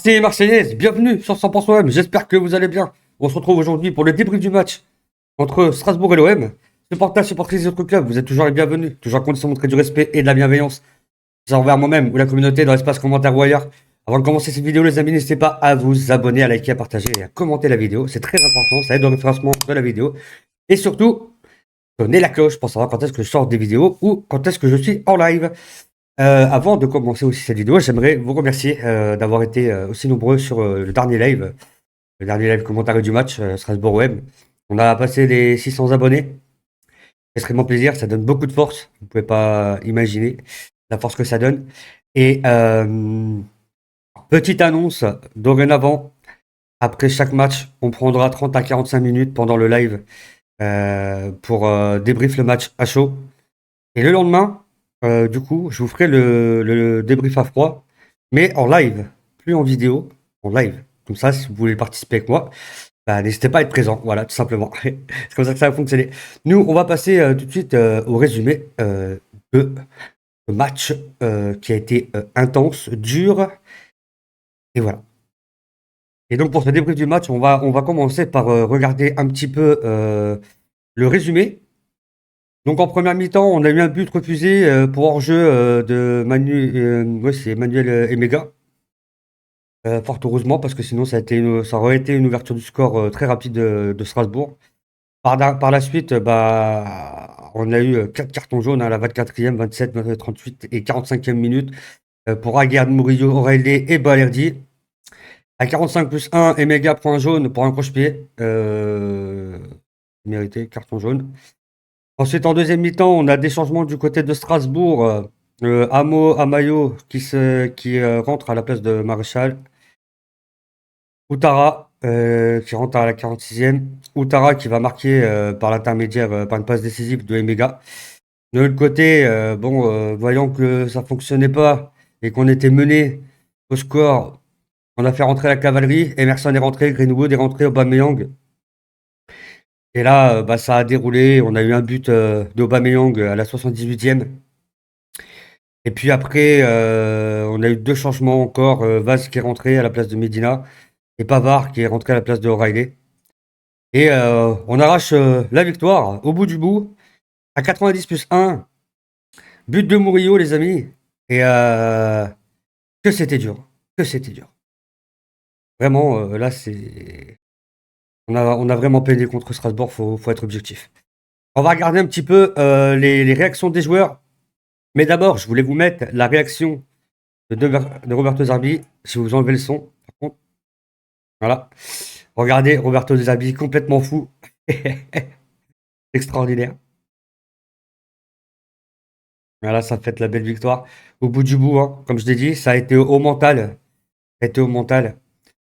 Marseillais et Marseillaise, bienvenue sur 100% M, j'espère que vous allez bien. On se retrouve aujourd'hui pour le débrief du match entre Strasbourg et l'OM. Supporters, supportrices des autres clubs, vous êtes toujours les bienvenus, toujours à condition de montrer du respect et de la bienveillance, c'est envers moi-même ou la communauté dans l'espace commentaire ou ailleurs. Avant de commencer cette vidéo les amis, n'hésitez pas à vous abonner, à liker, à partager et à commenter la vidéo, c'est très important, ça aide au référencement de la vidéo. Et surtout, donnez la cloche pour savoir quand est-ce que je sors des vidéos ou quand est-ce que je suis en live. Avant de commencer aussi cette vidéo, j'aimerais vous remercier d'avoir été aussi nombreux sur le dernier live commentaire du match Strasbourg-OM. On a passé les 600 abonnés. Extrêmement plaisir, ça donne beaucoup de force. Vous ne pouvez pas imaginer la force que ça donne. Et petite annonce, dorénavant, après chaque match, on prendra 30 à 45 minutes pendant le live pour débrief le match à chaud. Et le lendemain, du coup, je vous ferai le débrief à froid, mais en live, plus en vidéo, en live. Comme ça, si vous voulez participer avec moi, bah, n'hésitez pas à être présent. Voilà, tout simplement. C'est comme ça que ça va fonctionner. Nous, on va passer tout de suite au résumé de ce match qui a été intense, dur, et voilà. Et donc, pour ce débrief du match, on va commencer par regarder un petit peu le résumé. Donc en première mi-temps, on a eu un but refusé pour hors-jeu de ouais, c'est Manuel Emega. Fort heureusement, parce que sinon ça aurait été une ouverture du score très rapide de Strasbourg. Par la suite, bah, on a eu 4 cartons jaunes à la 24e, 27, 38 et 45e minute pour Aguerd, Murillo, O'Reilly et Balerdi. À 45 plus 1, Emega prend un jaune pour un croche-pied. Mérité, carton jaune. Ensuite, en deuxième mi-temps, on a des changements du côté de Strasbourg. Amayo qui rentre à la place de Maréchal. Outara qui rentre à la 46e. Outara qui va marquer par l'intermédiaire, par une passe décisive de Emega. De l'autre côté, voyant que ça fonctionnait pas et qu'on était mené au score, on a fait rentrer la cavalerie. Emerson est rentré, Greenwood est rentré, Aubameyang. Et là, bah, ça a déroulé. On a eu un but d'Aubameyang à la 78e. Et puis après, on a eu 2 changements encore, Vaz qui est rentré à la place de Medina et Pavard qui est rentré à la place de O'Reilly. Et on arrache la victoire au bout du bout, à 90 plus 1, but de Murillo les amis. Et que c'était dur, que c'était dur. Vraiment, là c'est on a vraiment peiné contre Strasbourg, faut être objectif. On va regarder un petit peu les réactions des joueurs. Mais d'abord, je voulais vous mettre la réaction de Roberto Zarbi, si vous enlevez le son, par contre. Voilà. Regardez Roberto Zarbi complètement fou. Extraordinaire. Voilà, ça fait la belle victoire. Au bout du bout, hein, comme je l'ai dit, ça a été au mental. Ça a été au mental.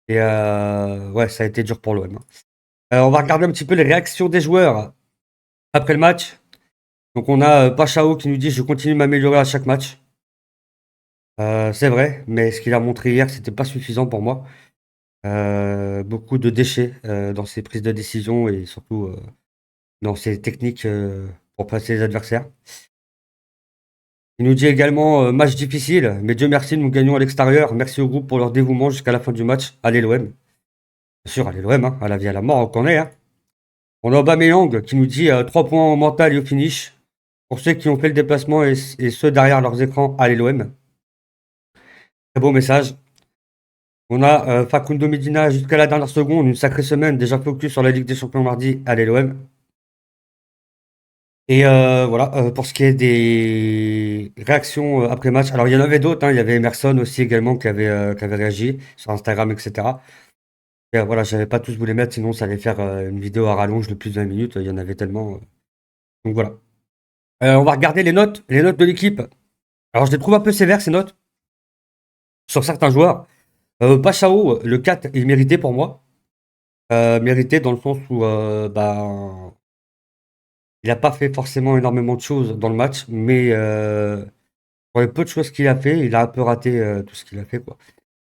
Et ouais, ça a été dur pour l'OM. On va regarder un petit peu les réactions des joueurs après le match. Donc on a Pachao qui nous dit: «Je continue de m'améliorer à chaque match». C'est vrai, mais ce qu'il a montré hier, c'était pas suffisant pour moi. Beaucoup de déchets dans ses prises de décision et surtout dans ses techniques pour passer les adversaires. Il nous dit également match difficile, mais Dieu merci, nous gagnons à l'extérieur. Merci au groupe pour leur dévouement jusqu'à la fin du match. Allez l'OM. Bien sûr, allez l'OM, hein, à la vie à la mort, on connaît. Hein. On a Aubameyang qui nous dit 3 points au mental et au finish. Pour ceux qui ont fait le déplacement et ceux derrière leurs écrans, allez l'OM. Très beau message. On a Facundo Medina jusqu'à la dernière seconde, une sacrée semaine, déjà focus sur la Ligue des Champions mardi, allez l'OM. Et voilà, pour ce qui est des réactions après match, alors il y en avait d'autres, hein, il y avait Emerson aussi également qui avait réagi sur Instagram, etc. Et voilà, j'avais pas tous vous les mettre, sinon ça allait faire une vidéo à rallonge de plus de 20 minutes, il y en avait tellement. Donc voilà. On va regarder les notes de l'équipe. Alors je les trouve un peu sévères ces notes sur certains joueurs. Pachao, le 4, il méritait pour moi. Mérité dans le sens où ben, il n'a pas fait forcément énormément de choses dans le match, mais pour les peu de choses qu'il a fait, il a un peu raté tout ce qu'il a fait, quoi.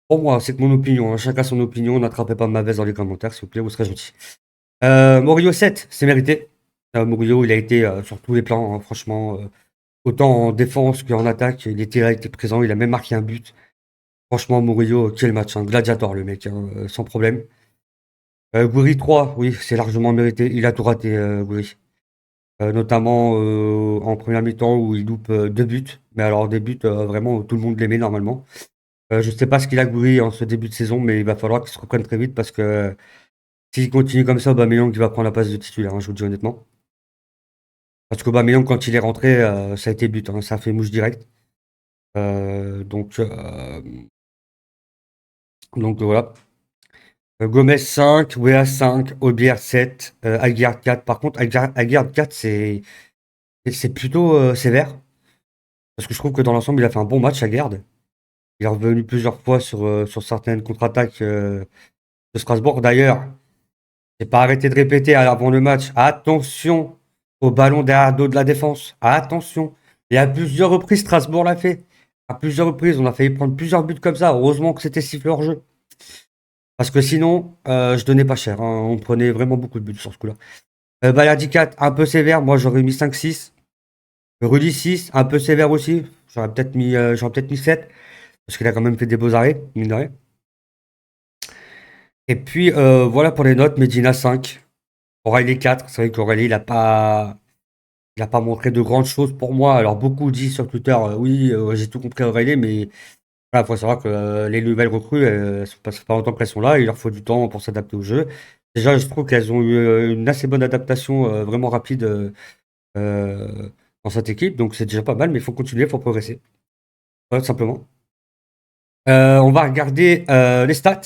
Pour moi, c'est que mon opinion, hein, chacun son opinion, n'attrapez pas ma veste dans les commentaires, s'il vous plaît, vous serez gentil. Murillo 7, c'est mérité. Murillo, il a été sur tous les plans, hein, franchement, autant en défense qu'en attaque, il était là, il était présent, il a même marqué un but. Franchement, Murillo, quel match, un gladiator le mec, hein, sans problème. Gouiri 3, oui, c'est largement mérité. Il a tout raté, Gouiri. Notamment en première mi-temps où il loupe 2 buts. Mais alors des buts, vraiment où tout le monde les met normalement. Je sais pas ce qu'il a Gouiri en ce début de saison, mais il va falloir qu'il se reprenne très vite parce que s'il continue comme ça, Aubameyang il va prendre la place de titulaire, hein, je vous le dis honnêtement. Parce qu'Aubameyang quand il est rentré, ça a été but, hein, ça a fait mouche direct. Donc, voilà. Gomez 5, Wea 5, Aubière 7, Aguiar 4. Par contre, Aguiar 4, c'est plutôt sévère. Parce que je trouve que dans l'ensemble, il a fait un bon match, Aguiar. Il est revenu plusieurs fois sur certaines contre-attaques de Strasbourg. D'ailleurs, j'ai pas arrêté de répéter avant le match. Attention au ballon derrière le dos de la défense. Attention. Et à plusieurs reprises, Strasbourg l'a fait. À plusieurs reprises, on a failli prendre plusieurs buts comme ça. Heureusement que c'était sifflé hors jeu. Parce que sinon, je donnais pas cher, hein. On prenait vraiment beaucoup de buts sur ce coup-là. Balerdi 4, un peu sévère. Moi, j'aurais mis 5-6. Rudy 6, un peu sévère aussi. J'aurais peut-être mis 7. Parce qu'il a quand même fait des beaux arrêts, mine de rien. Et puis, voilà pour les notes. Medina 5. Aurélie 4. C'est vrai qu'Aurélie, il a pas montré de grandes choses pour moi. Alors, beaucoup disent sur Twitter, oui, j'ai tout compris à Aurélie, mais il faut savoir que les nouvelles recrues, ça fait pas longtemps qu'elles sont là. Il leur faut du temps pour s'adapter au jeu. Déjà, je trouve qu'elles ont eu une assez bonne adaptation, vraiment rapide dans cette équipe. Donc, c'est déjà pas mal, mais il faut continuer, il faut progresser. Voilà, tout simplement. On va regarder les stats.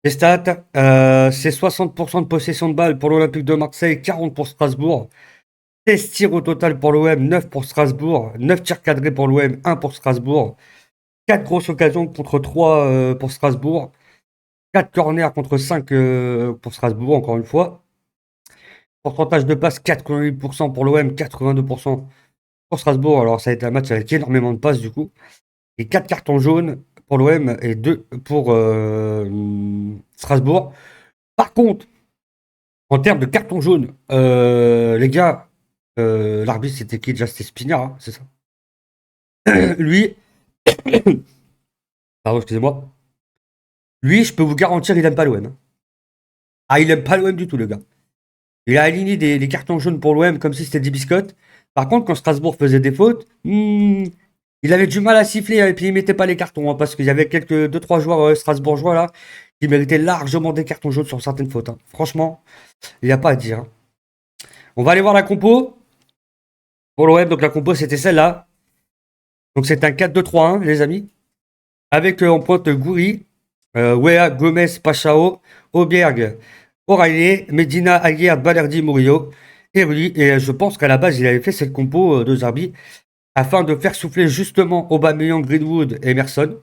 Les stats, c'est 60% de possession de balle pour l'Olympique de Marseille, 40 pour Strasbourg. 16 tirs au total pour l'OM, 9 pour Strasbourg. 9 tirs cadrés pour l'OM, 1 pour Strasbourg. 4 grosses occasions contre 3 pour Strasbourg. 4 corners contre 5 pour Strasbourg, encore une fois. Pourcentage de passes, 88% pour l'OM, 82% pour Strasbourg. Alors ça a été un match avec énormément de passes du coup. Et 4 cartons jaunes pour l'OM et 2 pour Strasbourg. Par contre, en termes de cartons jaunes, les gars, l'arbitre c'était qui déjà? C'était Spinard, hein, c'est ça. Lui, pardon, excusez-moi. Lui, je peux vous garantir, il aime pas l'OM, hein. Ah, il aime pas l'OM du tout, le gars. Il a aligné des cartons jaunes pour l'OM comme si c'était des biscottes. Par contre, quand Strasbourg faisait des fautes, il avait du mal à siffler et puis il mettait pas les cartons, hein, parce qu'il y avait quelques 2-3 joueurs strasbourgeois là qui méritaient largement des cartons jaunes sur certaines fautes, hein. Franchement, il n'y a pas à dire, hein. On va aller voir la compo pour l'OM. Donc la compo c'était celle-là. Donc c'est un 4-2-3-1 les amis. Avec en pointe Gouiri, Wea, Gomez, Pachao, Auberg, O'Reilly, Medina, Aguirre, Balerdi, Murillo et Rudy. Et je pense qu'à la base, il avait fait cette compo de Zarbi afin de faire souffler justement Aubameyang, Greenwood, Emerson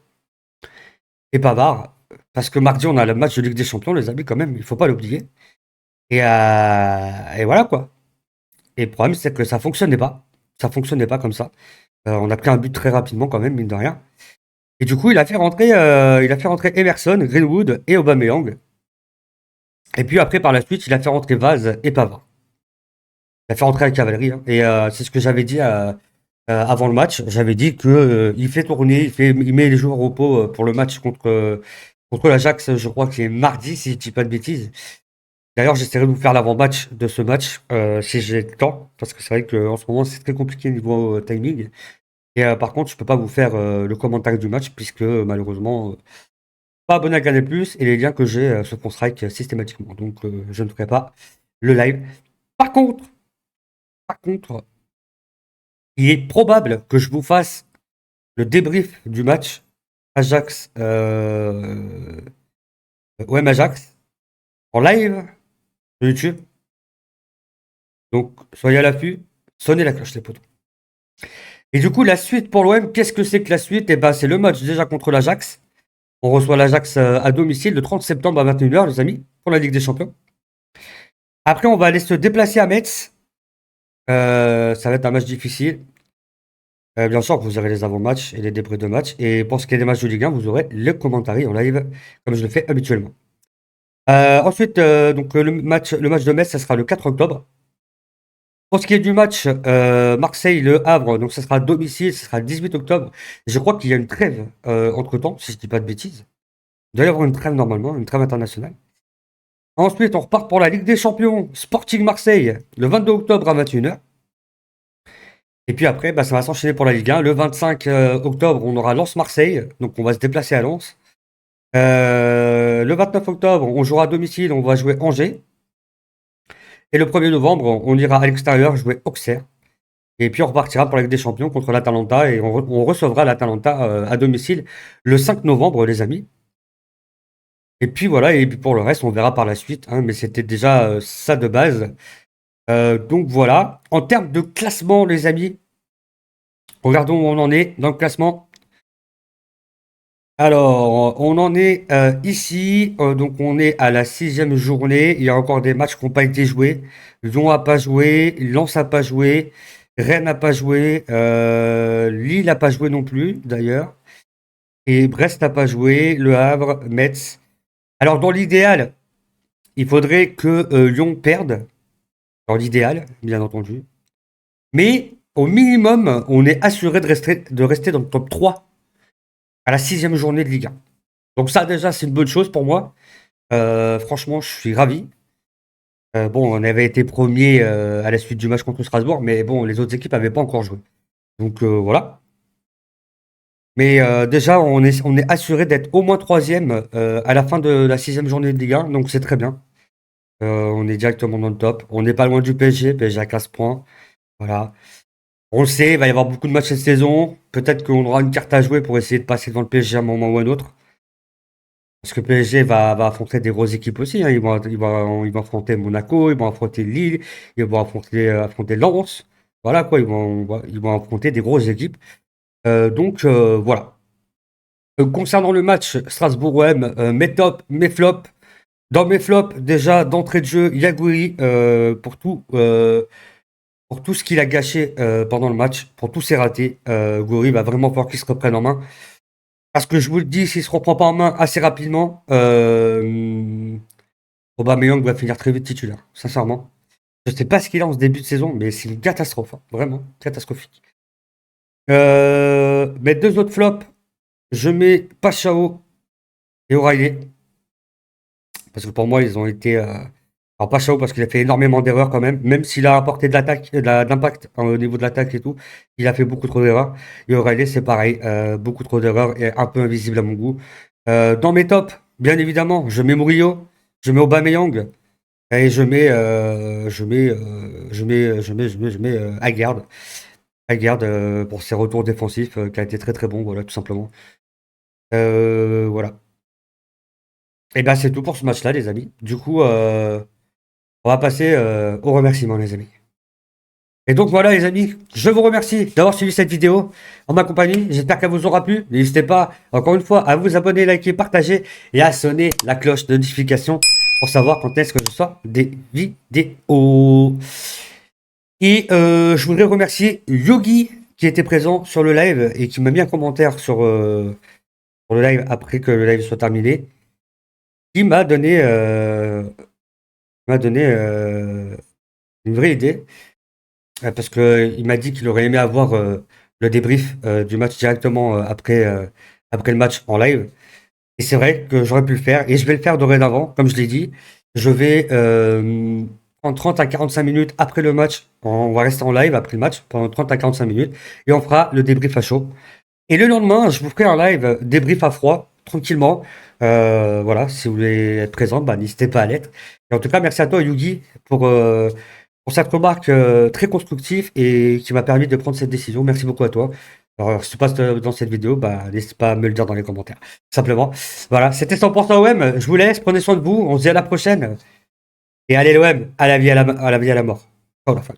et Pavard. Parce que mardi, on a le match de Ligue des Champions, les amis, quand même, il faut pas l'oublier. Et voilà quoi. Et le problème, c'est que ça fonctionnait pas. Ça fonctionnait pas comme ça. On a pris un but très rapidement quand même, mine de rien. Et du coup, il a fait rentrer Emerson, Greenwood et Aubameyang. Et puis après, par la suite, il a fait rentrer Vaz et Pavard. Il a fait rentrer la cavalerie, hein. Et c'est ce que j'avais dit avant le match. J'avais dit que il fait tourner, il met les joueurs au repos pour le match contre l'Ajax, je crois que c'est mardi, si je dis pas de bêtises. D'ailleurs, j'essaierai de vous faire l'avant-match de ce match si j'ai le temps, parce que c'est vrai qu'en ce moment, c'est très compliqué niveau timing. Et par contre, je peux pas vous faire le commentaire du match, puisque malheureusement, pas abonné à Canal+, et les liens que j'ai se font strike systématiquement. Donc, je ne ferai pas le live. Par contre, il est probable que je vous fasse le débrief du match Ajax, OM Ajax, en live sur YouTube. Donc, soyez à l'affût, sonnez la cloche, les potos. Et du coup, la suite pour l'OM, qu'est-ce que c'est que la suite? Eh ben, c'est le match déjà contre l'Ajax. On reçoit l'Ajax à domicile le 30 septembre à 21h, les amis, pour la Ligue des Champions. Après, on va aller se déplacer à Metz. Ça va être un match difficile. Bien sûr, vous aurez les avant-matchs et les débriefs de match. Et pour ce qui est des matchs de Ligue 1, vous aurez les commentaires en live, comme je le fais habituellement. Ensuite, donc le match de Metz, ça sera le 4 octobre. Pour ce qui est du match, Marseille-Le Havre, donc ça sera à domicile, ce sera le 18 octobre. Je crois qu'il y a une trêve entre-temps, si je dis pas de bêtises. Il doit y avoir une trêve normalement, une trêve internationale. Ensuite, on repart pour la Ligue des Champions, Sporting Marseille, le 22 octobre à 21h. Et puis après, bah, ça va s'enchaîner pour la Ligue 1. Le 25 octobre, on aura Lens-Marseille, donc on va se déplacer à Lens. Le 29 octobre, on jouera à domicile, on va jouer Angers. Et le 1er novembre, on ira à l'extérieur jouer Auxerre. Et puis on repartira pour la Ligue des Champions contre l'Atalanta et on recevra l'Atalanta à domicile le 5 novembre, les amis. Et puis voilà, et puis pour le reste, on verra par la suite, hein, mais c'était déjà ça de base. Donc voilà. En termes de classement, les amis, regardons où on en est dans le classement. Alors, on en est ici, donc on est à la 6e journée. Il y a encore des matchs qui n'ont pas été joués. Lyon n'a pas joué, Lens n'a pas joué, Rennes n'a pas joué, Lille n'a pas joué non plus, d'ailleurs. Et Brest n'a pas joué, Le Havre, Metz. Alors, dans l'idéal, il faudrait que Lyon perde. Dans l'idéal, bien entendu. Mais au minimum, on est assuré de rester dans le top 3 à la 6e journée de Ligue 1. Donc ça, déjà, c'est une bonne chose pour moi. Franchement, je suis ravi. Bon, on avait été premier à la suite du match contre Strasbourg, mais bon, les autres équipes n'avaient pas encore joué. Donc voilà. Mais déjà, on est assuré d'être au moins troisième à la fin de la 6e journée de Ligue 1, donc c'est très bien. On est directement dans le top. On n'est pas loin du PSG, PSG à 15 points. Voilà. On le sait, il va y avoir beaucoup de matchs cette saison. Peut-être qu'on aura une carte à jouer pour essayer de passer devant le PSG à un moment ou à un autre. Parce que PSG va affronter des grosses équipes aussi, hein. Ils vont affronter Monaco, ils vont affronter Lille, ils vont affronter Lens. Voilà quoi, ils vont affronter des grosses équipes. Donc voilà. Concernant le match Strasbourg-OM, mes tops, mes flops. Dans mes flops, déjà d'entrée de jeu, Yagouri pour tout ce qu'il a gâché pendant le match, pour tous ses ratés. Gouiri va vraiment falloir qu'il se reprenne en main. Parce que je vous le dis, s'il se reprend pas en main assez rapidement, Aubameyang va finir très vite titulaire, sincèrement. Je sais pas ce qu'il a en ce début de saison, mais c'est une catastrophe, hein, vraiment catastrophique. Mes deux autres flops, je mets Pachao et O'Reilly. Parce que pour moi, ils ont été. Alors, Pachao, parce qu'il a fait énormément d'erreurs quand même s'il a apporté de l'attaque, d'impact au niveau de l'attaque et tout, il a fait beaucoup trop d'erreurs. Et O'Reilly, c'est pareil, beaucoup trop d'erreurs et un peu invisible à mon goût. Dans mes tops, bien évidemment, je mets Murillo, je mets Aubameyang et je mets Aguerd. Aguerd pour ses retours défensifs qui a été très très bon, voilà, tout simplement. Voilà. Et ben c'est tout pour ce match-là, les amis. Du coup, on va passer aux remerciements, les amis. Et donc voilà, les amis, je vous remercie d'avoir suivi cette vidéo en ma compagnie. J'espère qu'elle vous aura plu. N'hésitez pas, encore une fois, à vous abonner, liker, partager et à sonner la cloche de notification pour savoir quand est-ce que je sors des vidéos. Et je voudrais remercier Yogi qui était présent sur le live et qui m'a mis un commentaire sur le live après que le live soit terminé. Qui m'a donné une vraie idée. Parce qu'il m'a dit qu'il aurait aimé avoir le débrief du match directement après le match en live. Et c'est vrai que j'aurais pu le faire. Et je vais le faire dorénavant, comme je l'ai dit. Je vais prendre 30 à 45 minutes après le match. On va rester en live après le match pendant 30 à 45 minutes. Et on fera le débrief à chaud. Et le lendemain, je vous ferai un live débrief à froid, tranquillement. Voilà, si vous voulez être présent, bah, n'hésitez pas à l'être. Et en tout cas, merci à toi, Yugi, pour cette remarque très constructive et qui m'a permis de prendre cette décision. Merci beaucoup à toi. Alors, si tu passes dans cette vidéo, bah, n'hésite pas à me le dire dans les commentaires. Simplement. Voilà, c'était 100% OM. Je vous laisse, prenez soin de vous. On se dit à la prochaine. Et allez l'OM, à la vie, à la mort. Ciao la fin.